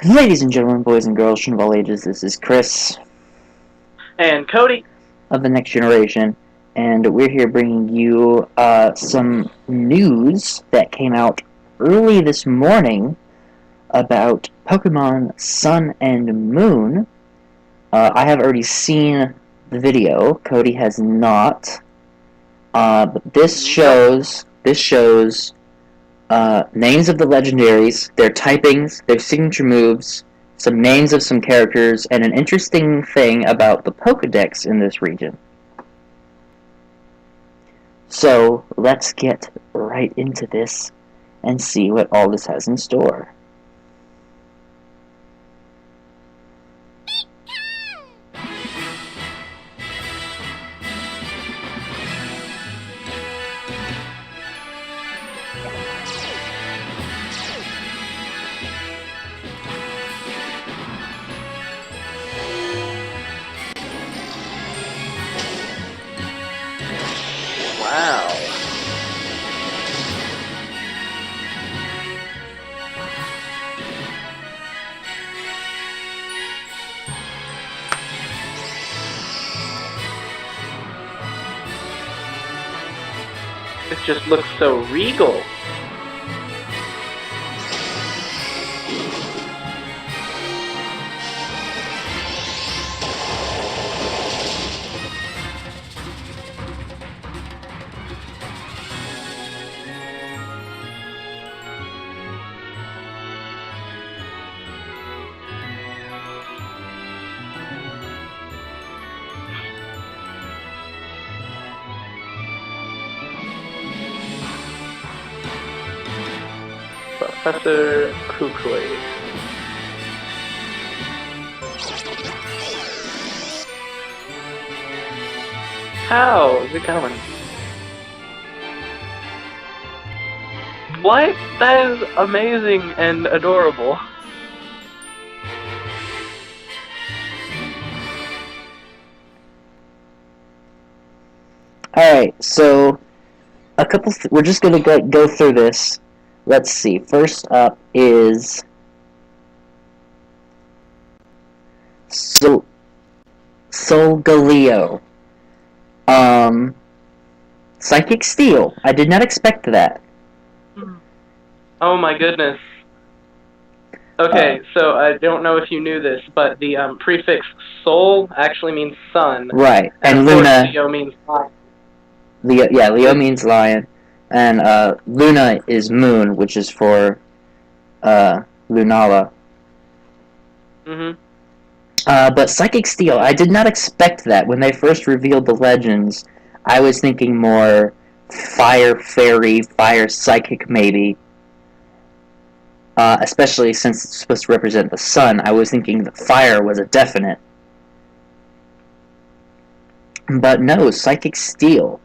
Ladies and gentlemen, boys and girls from all ages, this is Chris And Koty. of the Next Generation, and we're here bringing you some news that came out early this morning about Pokemon Sun and Moon. I have already seen the video. Koty has not. But this shows names of the legendaries, their typings, their signature moves, some names of some characters, and an interesting thing about the Pokedex in this region. So, let's get right into this and see what all this has in store. Wow. It just looks so regal. Professor Kukui. How's it going? What? That is amazing and adorable. Alright, so we're just going to go through this. Let's see. First up is Solgaleo. Psychic Steel. I did not expect that. Oh my goodness. Okay, so I don't know if you knew this, but the prefix Sol actually means sun. Right, and of Luna. course, Leo means lion. Leo means lion, and Luna is moon, which is for Lunala. But Psychic Steel, I did not expect that. When they first revealed the legends, I was thinking more Fire Fairy, Fire Psychic maybe. Especially since it's supposed to represent the sun, I was thinking that fire was a definite. But no, Psychic Steel.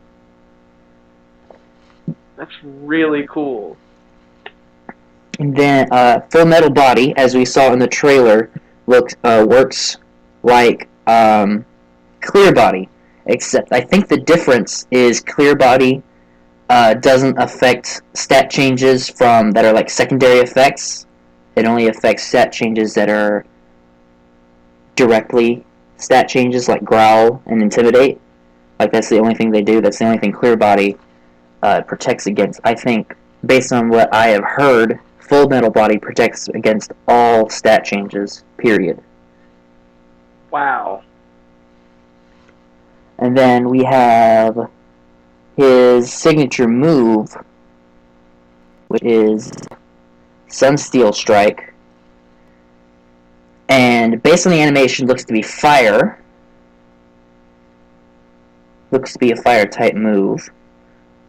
That's really cool. And then Full Metal Body, as we saw in the trailer, works like Clear Body, except I think the difference is Clear Body doesn't affect stat changes that are like secondary effects. It only affects stat changes that are directly stat changes, like Growl and Intimidate. Like, that's the only thing they do. That's the only thing Clear Body protects against. I think, based on what I have heard, Full Metal Body protects against all stat changes, period. Wow. And then we have his signature move, which is Sunsteel Strike. And based on the animation, looks to be fire. Looks to be a fire-type move.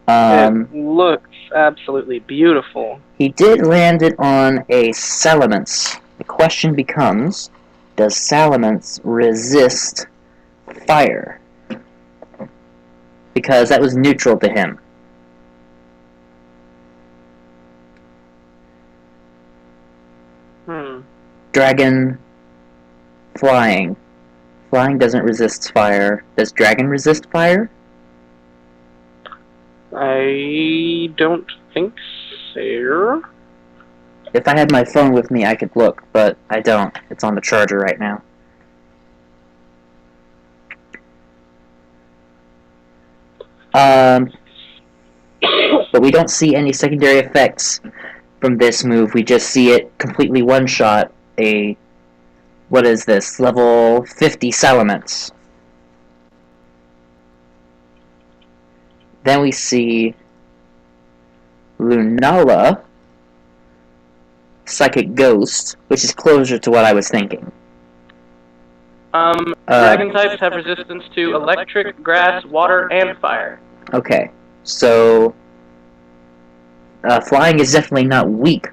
It looks absolutely beautiful. He did land it on a Salamence. The question becomes, does Salamence resist fire? Because that was neutral to him. Dragon, flying. Flying doesn't resist fire. Does Dragon resist fire? I don't think so. If I had my phone with me, I could look, but I don't. It's on the charger right now. But we don't see any secondary effects from this move. We just see it completely one-shot a... What is this? Level 50 Salamence. Then we see Lunala, Psychic Ghost, which is closer to what I was thinking. Dragon types have resistance to electric, grass, water, and fire. Okay, so flying is definitely not weak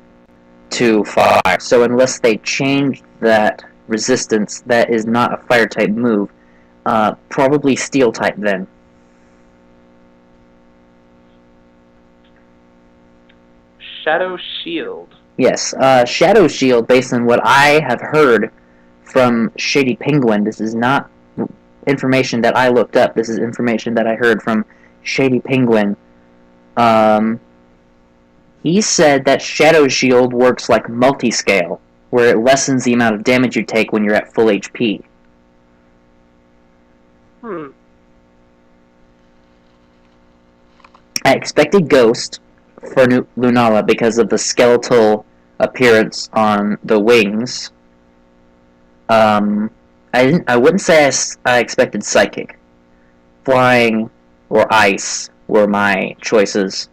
to fire, so unless they change that resistance, that is not a fire type move. Probably steel type then. Shadow Shield. Yes, Shadow Shield, based on what I have heard from Shady Penguin, this is not information that I looked up, this is information that I heard from Shady Penguin. He said that Shadow Shield works like multi-scale, where it lessens the amount of damage you take when you're at full HP. I expected Ghost for Lunala because of the skeletal appearance on the wings. I wouldn't say I expected Psychic. Flying or Ice were my choices.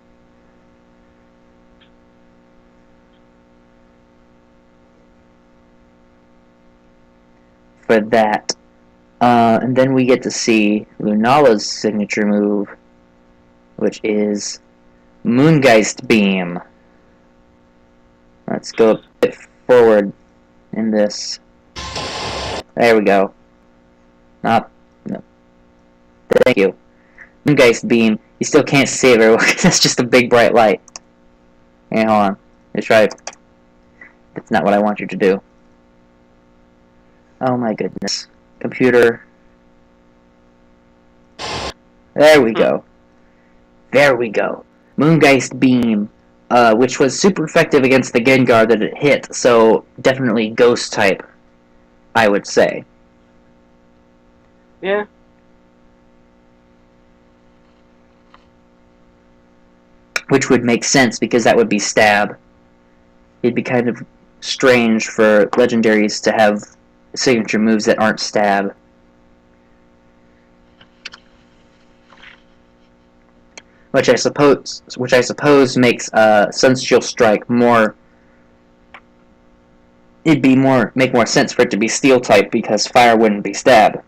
For that. And then we get to see Lunala's signature move, which is Moongeist Beam. Let's go a bit forward in this. There we go. No. Thank you. Moongeist Beam. You still can't see it very well because that's just a big bright light. Hey, hold on. Let's try it. That's not what I want you to do. Oh my goodness. Computer. There we go. There we go. Moongeist Beam, which was super effective against the Gengar that it hit, so definitely Ghost type, I would say. Yeah. Which would make sense, because that would be Stab. It'd be kind of strange for legendaries to have signature moves that aren't Stab. Which I suppose makes Sunsteel Strike more. It'd be make more sense for it to be Steel type because Fire wouldn't be Stab.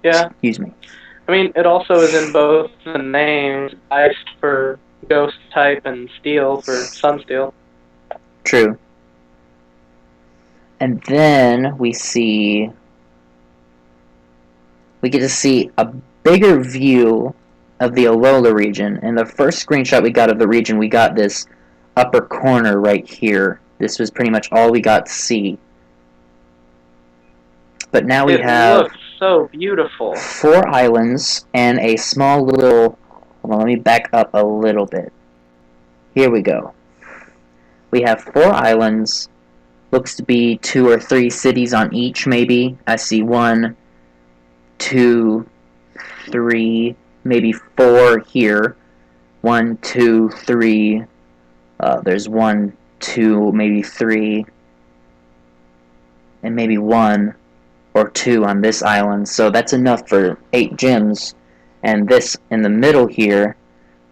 Yeah. Excuse me. I mean, it also is in both the names, Ice for Ghost type and Steel for Sunsteel. True. And then we get to see a bigger view of the Alola region. And the first screenshot we got of the region, we got this upper corner right here. This was pretty much all we got to see. But now we have... It looks so beautiful. 4 islands and a small little... Hold on, let me back up a little bit. Here we go. We have 4 islands. Looks to be 2 or 3 cities on each, maybe. I see 1, 2, 3, maybe 4 here. 1, 2, 3. There's 1, 2, maybe 3. And maybe 1 or 2 on this island. So that's enough for 8 gyms. And this in the middle here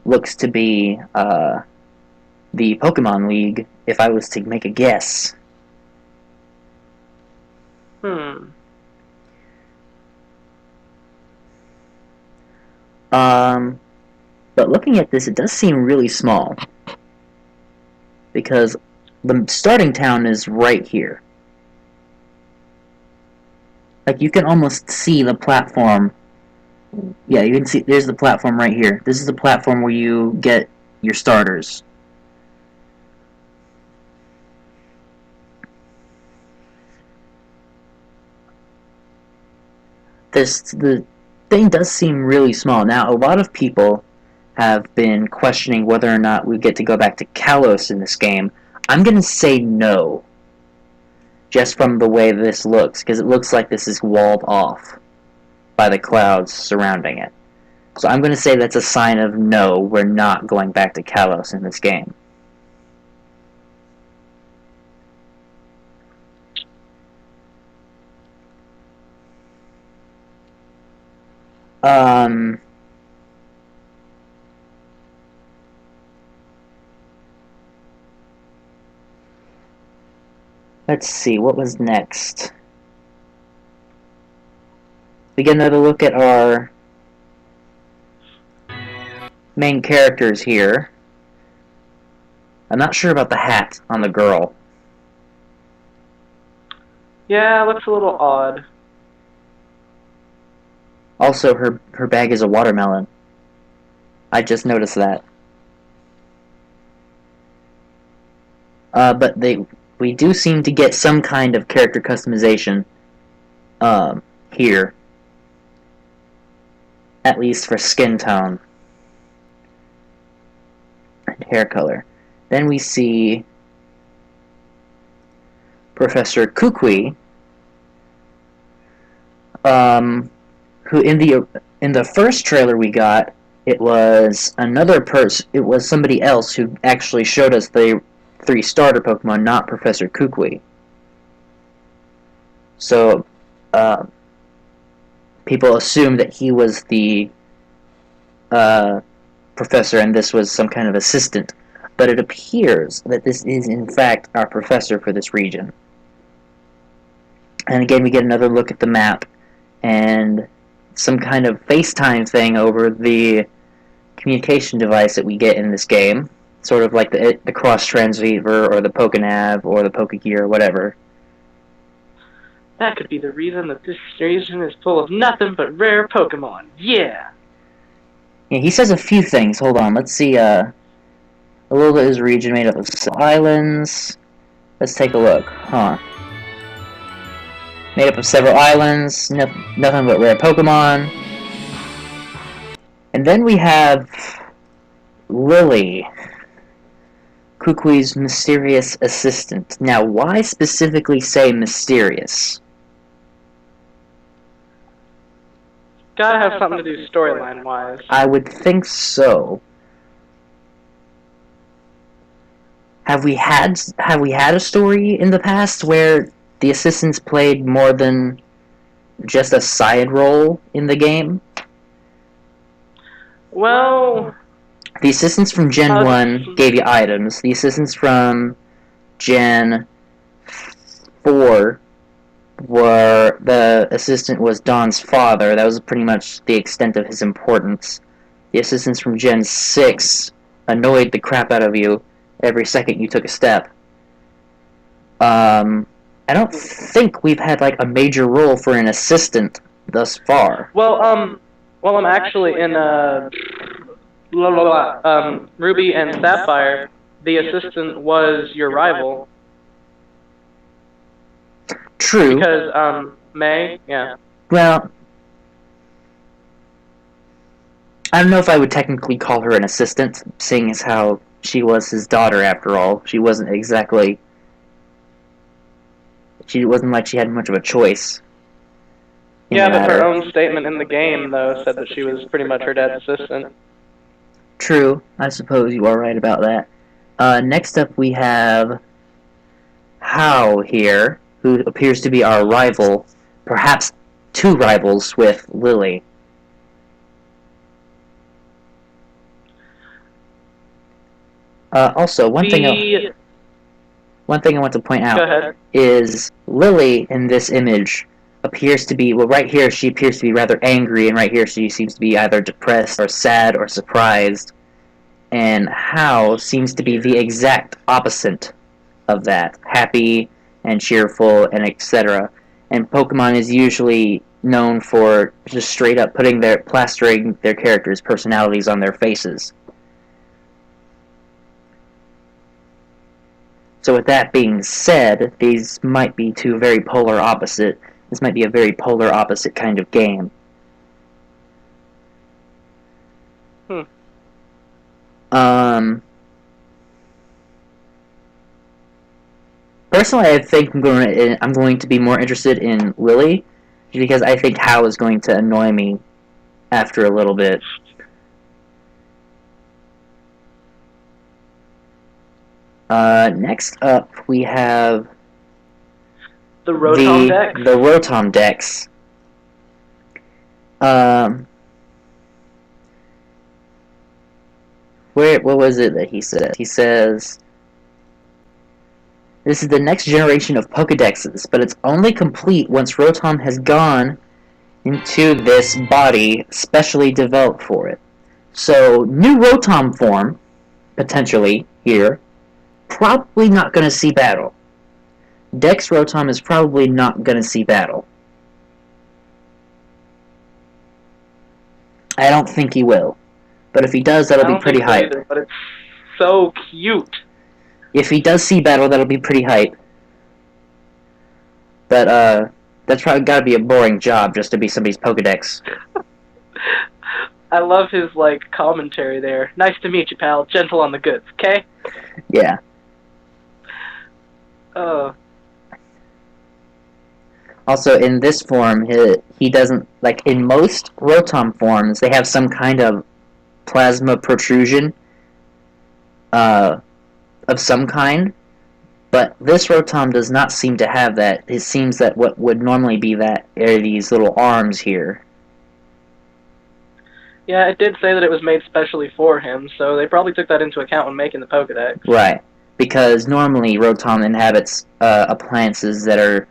looks to be the Pokemon League, if I was to make a guess. But looking at this, it does seem really small. Because the starting town is right here. Like, you can almost see the platform. Yeah, you can see, there's the platform right here. This is the platform where you get your starters. The thing does seem really small. Now, a lot of people have been questioning whether or not we get to go back to Kalos in this game. I'm going to say no, just from the way this looks, because it looks like this is walled off by the clouds surrounding it. So I'm going to say that's a sign of no, we're not going back to Kalos in this game. Let's see, what was next? We get another look at our main characters here. I'm not sure about the hat on the girl. Yeah, it looks a little odd. Also, her bag is a watermelon. I just noticed that. But we do seem to get some kind of character customization here. At least for skin tone and hair color. Then we see Professor Kukui, who in the first trailer we got, it was another person. It was somebody else who actually showed us the 3 starter Pokemon, not Professor Kukui. So, people assumed that he was the professor and this was some kind of assistant. But it appears that this is, in fact, our professor for this region. And again, we get another look at the map and some kind of FaceTime thing over the communication device that we get in this game. Sort of like the cross transceiver or the Pokenav or the Pokegear or whatever. That could be the reason that this region is full of nothing but rare Pokemon. Yeah! Yeah, he says a few things. Hold on, let's see. Alola is a region made up of islands. Let's take a look. Huh. Made up of several islands, nothing but rare Pokemon. And then we have Lily, Kukui's mysterious assistant. Now, why specifically say mysterious? Gotta have something to do storyline-wise. I would think so. Have we had a story in the past where the assistants played more than just a side role in the game? Well, the assistants from Gen 1 gave you items. The assistants from Gen 4 were... the assistant was Don's father. That was pretty much the extent of his importance. The assistants from Gen 6 annoyed the crap out of you every second you took a step. I don't think we've had like a major role for an assistant thus far. Well, I'm actually in Ruby and Sapphire. The assistant was your rival. True. Because May, yeah. Well, I don't know if I would technically call her an assistant, seeing as how she was his daughter after all. She wasn't exactly... She wasn't like she had much of a choice. Yeah, but her own statement in the game, though, said that she was pretty much her dad's assistant. True. I suppose you are right about that. Next up we have How here, who appears to be our rival, perhaps 2 rivals with Lily. Also, one thing I want to point out is Lily in this image appears to be, well, right here she appears to be rather angry, and right here she seems to be either depressed or sad or surprised. And How seems to be the exact opposite of that, happy and cheerful and etc. And Pokemon is usually known for just straight up plastering their characters' personalities on their faces. So with that being said, these might be 2 very polar opposite. This might be a very polar opposite kind of game. Personally, I think I'm going to be more interested in Lily, because I think Hal is going to annoy me after a little bit. Next up, we have The Rotom Dex. The Rotom Dex. What was it that he said? He says, this is the next generation of Pokedexes, but it's only complete once Rotom has gone into this body specially developed for it. So, new Rotom form, potentially, here, probably not going to see battle. Dex Rotom is probably not going to see battle. I don't think he will. But if he does, that'll be pretty hype. Either, but it's so cute. If he does see battle, that'll be pretty hype. But, that's probably gotta be a boring job just to be somebody's Pokedex. I love his, commentary there. Nice to meet you, pal. Gentle on the goods, okay? Yeah. Also, in this form, he doesn't... in most Rotom forms, they have some kind of plasma protrusion of some kind, but this Rotom does not seem to have that. It seems that what would normally be that are these little arms here. Yeah, it did say that it was made specially for him, so they probably took that into account when making the Pokedex. Right, because normally Rotom inhabits appliances that are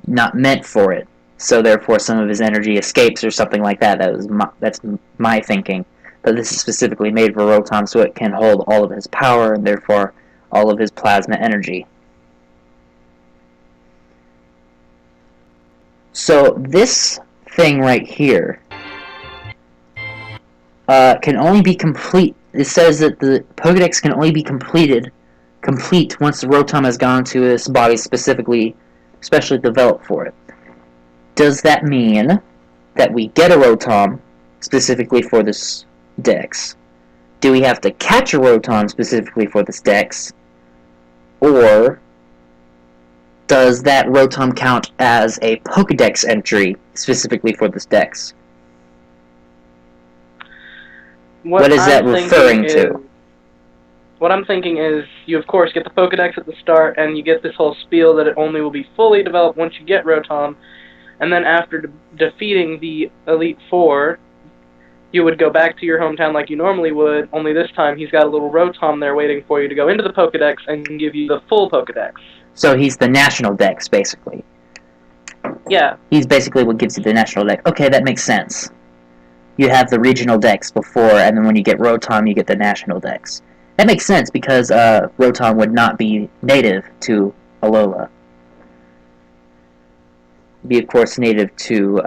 not meant for it, so therefore some of his energy escapes or something like that. That's my thinking. But this is specifically made for Rotom, so it can hold all of his power and therefore all of his plasma energy. So this thing right here can only be complete. It says that the Pokedex can only be complete once the Rotom has gone to this body specially developed for it. Does that mean that we get a Rotom specifically for this Dex? Do we have to catch a Rotom specifically for this Dex? Or does that Rotom count as a Pokedex entry specifically for this Dex? What is that referring to? What I'm thinking is, you of course get the Pokedex at the start, and you get this whole spiel that it only will be fully developed once you get Rotom, and then after defeating the Elite Four, you would go back to your hometown like you normally would, only this time he's got a little Rotom there waiting for you to go into the Pokedex and give you the full Pokedex. So he's the national Dex, basically. Yeah. He's basically what gives you the national Dex. Okay, that makes sense. You have the regional Dex before, and then when you get Rotom, you get the national Dex. That makes sense, because Rotom would not be native to Alola. Be, of course, native to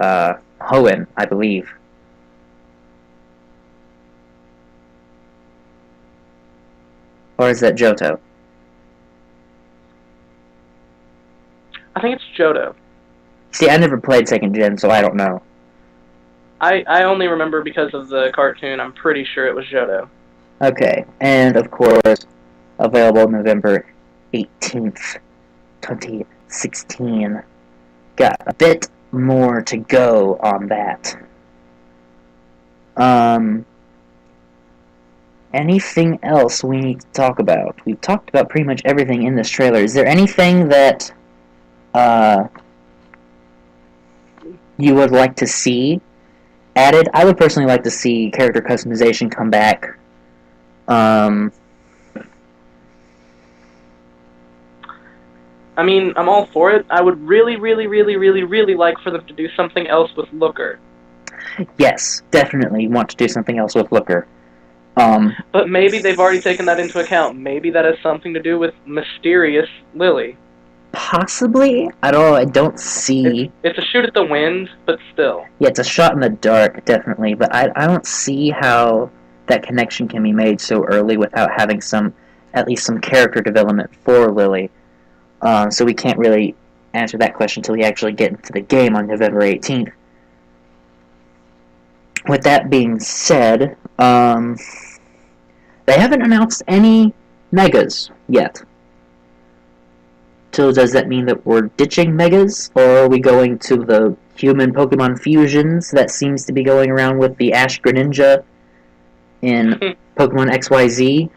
Hoenn, I believe. Or is that Johto? I think it's Johto. See, I never played 2nd Gen, so I don't know. I only remember because of the cartoon. I'm pretty sure it was Johto. Okay, and of course, available November 18th, 2016. Got a bit more to go on that. Anything else we need to talk about? We've talked about pretty much everything in this trailer. Is there anything that you would like to see added? I would personally like to see character customization come back. I mean, I'm all for it. I would really, really, really, really, really like for them to do something else with Looker. Yes, definitely want to do something else with Looker. But maybe they've already taken that into account. Maybe that has something to do with Mysterious Lily. Possibly? I don't see... It's a shoot at the wind, but still. Yeah, it's a shot in the dark, definitely, but I don't see how that connection can be made so early without having at least some character development for Lily. So we can't really answer that question until we actually get into the game on November 18th. With that being said, They haven't announced any Megas yet. So does that mean that we're ditching Megas, or are we going to the human Pokemon fusions that seems to be going around with the Ash Greninja in Pokemon XYZ?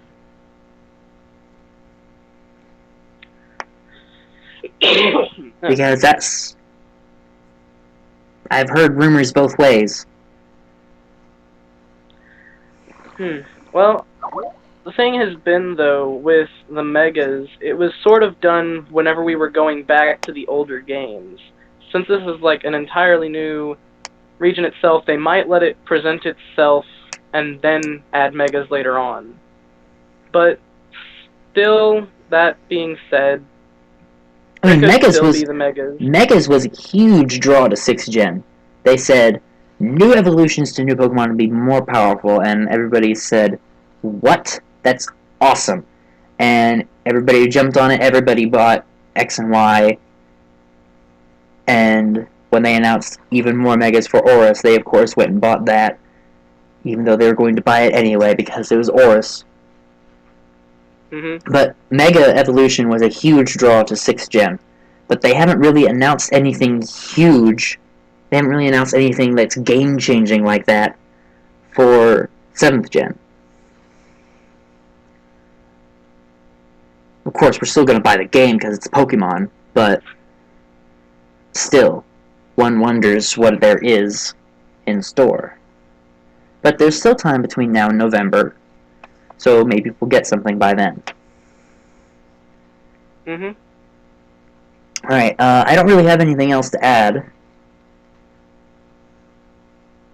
Because that's... I've heard rumors both ways. Well, the thing has been, though, with the Megas, it was sort of done whenever we were going back to the older games. Since this is like an entirely new region itself, they might let it present itself and then add Megas later on. But still, that being said, I mean, Megas still be the Megas. Megas was a huge draw to 6th Gen. They said new evolutions to new Pokemon would be more powerful, and everybody said, what? That's awesome. And everybody jumped on it, everybody bought X and Y, and when they announced even more Megas for Oris, they of course went and bought that, even though they were going to buy it anyway because it was Oris. But Mega Evolution was a huge draw to 6th Gen. But they haven't really announced anything huge. They haven't really announced anything that's game-changing like that for 7th Gen. Of course, we're still going to buy the game because it's Pokemon, but still, one wonders what there is in store. But there's still time between now and November, so maybe we'll get something by then. Alright, I don't really have anything else to add.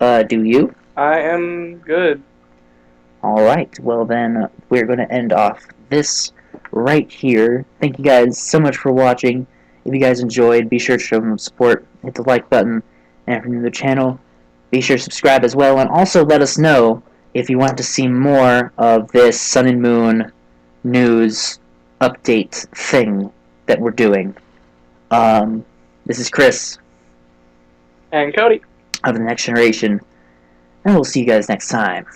Do you? I am good. Alright, well then, we're going to end off this right here. Thank you guys so much for watching. If you guys enjoyed, be sure to show them support, hit the like button, and if you're new to the channel, be sure to subscribe as well, and also let us know if you want to see more of this Sun and Moon news update thing that we're doing. This is Chris. And Koty. Of the Next Generation, and we'll see you guys next time.